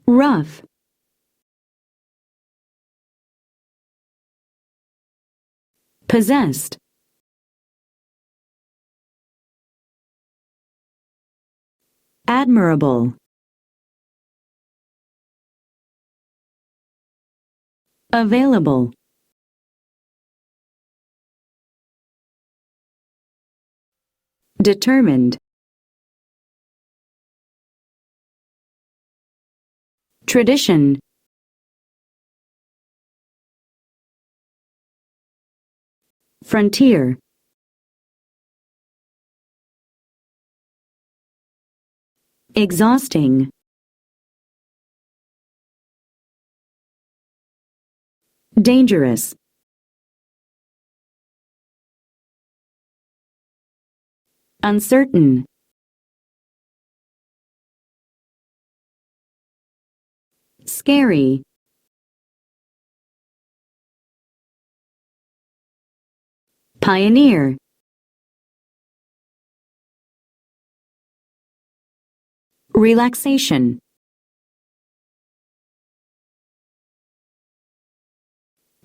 rough, possessed, admirable, available, determined, tradition, frontier, exhausting, dangerous, uncertain, scary, pioneer, relaxation,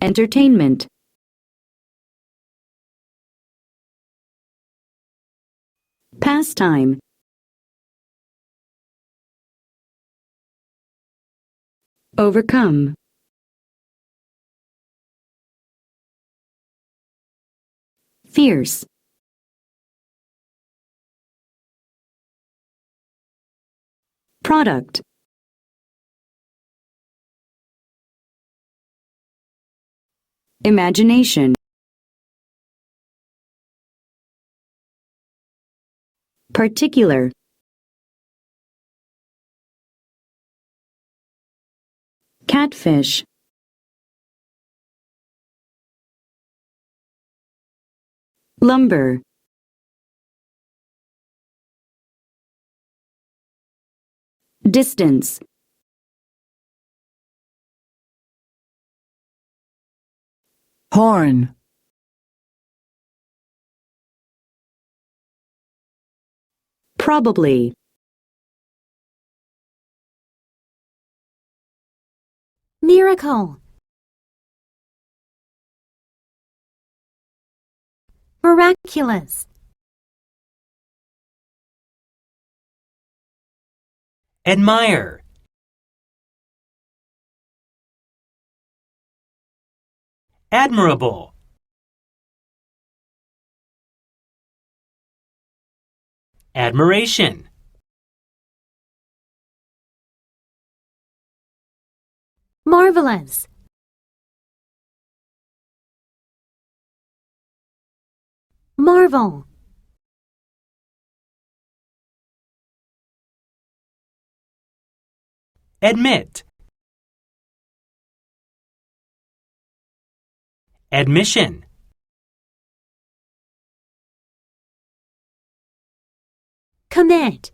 entertainment, pastime, overcome, fierce, product, imagination, particular, catfish, lumber, distance, horn, probably, miracle, miraculous, admire, admirable, admiration, marvelous, marvel, admit, admission, commit,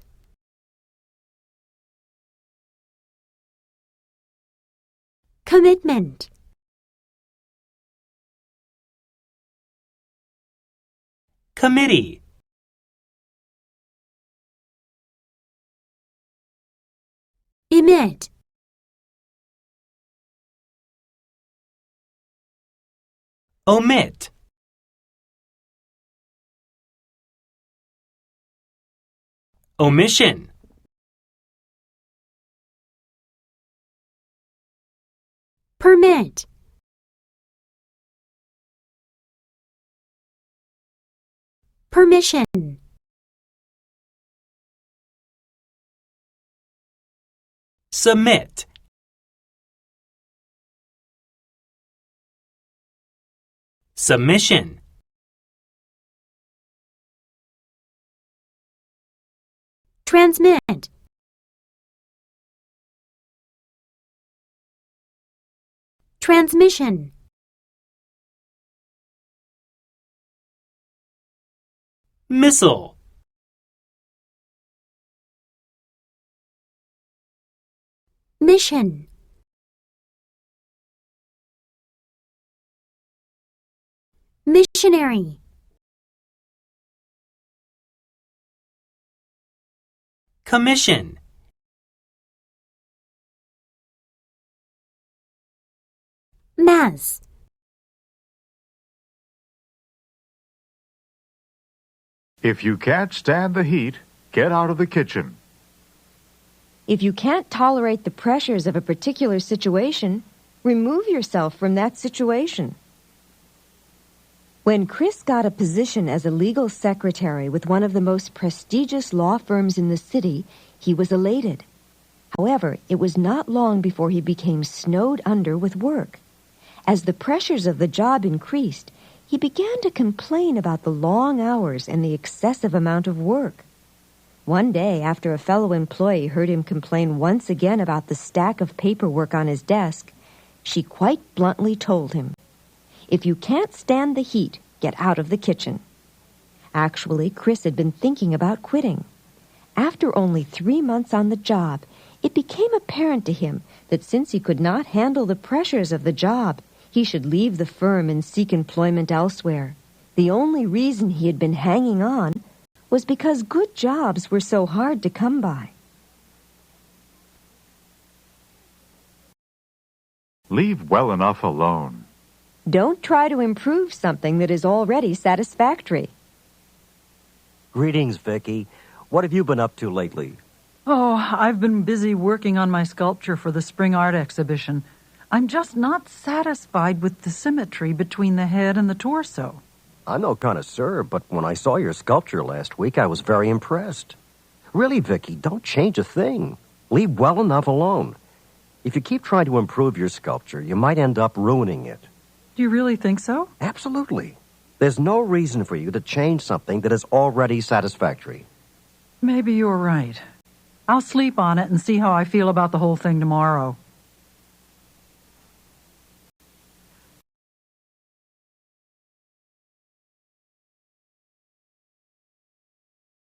commitment, committee, emit, omit, omission, permit, permission, submit, submission, transmit, transmission, missile, mission, missionary, commission, Has. If you can't stand the heat, get out of the kitchen. If you can't tolerate the pressures of a particular situation, remove yourself from that situation. When Chris got a position as a legal secretary with one of the most prestigious law firms in the city, he was elated. However, it was not long before he became snowed under with work. As the pressures of the job increased, he began to complain about the long hours and the excessive amount of work. One day, after a fellow employee heard him complain once again about the stack of paperwork on his desk, she quite bluntly told him, "If you can't stand the heat, get out of the kitchen." Actually, Chris had been thinking about quitting. After only 3 months on the job, it became apparent to him that since he could not handle the pressures of the job, he should leave the firm and seek employment elsewhere. The only reason he had been hanging on was because good jobs were so hard to come by. Leave well enough alone. Don't try to improve something that is already satisfactory. Greetings, Vicky. What have you been up to lately? Oh, I've been busy working on my sculpture for the spring art exhibition. I'm just not satisfied with the symmetry between the head and the torso. I'm no connoisseur, but when I saw your sculpture last week, I was very impressed. Really, Vicky, don't change a thing. Leave well enough alone. If you keep trying to improve your sculpture, you might end up ruining it. Do you really think so? Absolutely. There's no reason for you to change something that is already satisfactory. Maybe you're right. I'll sleep on it and see how I feel about the whole thing tomorrow.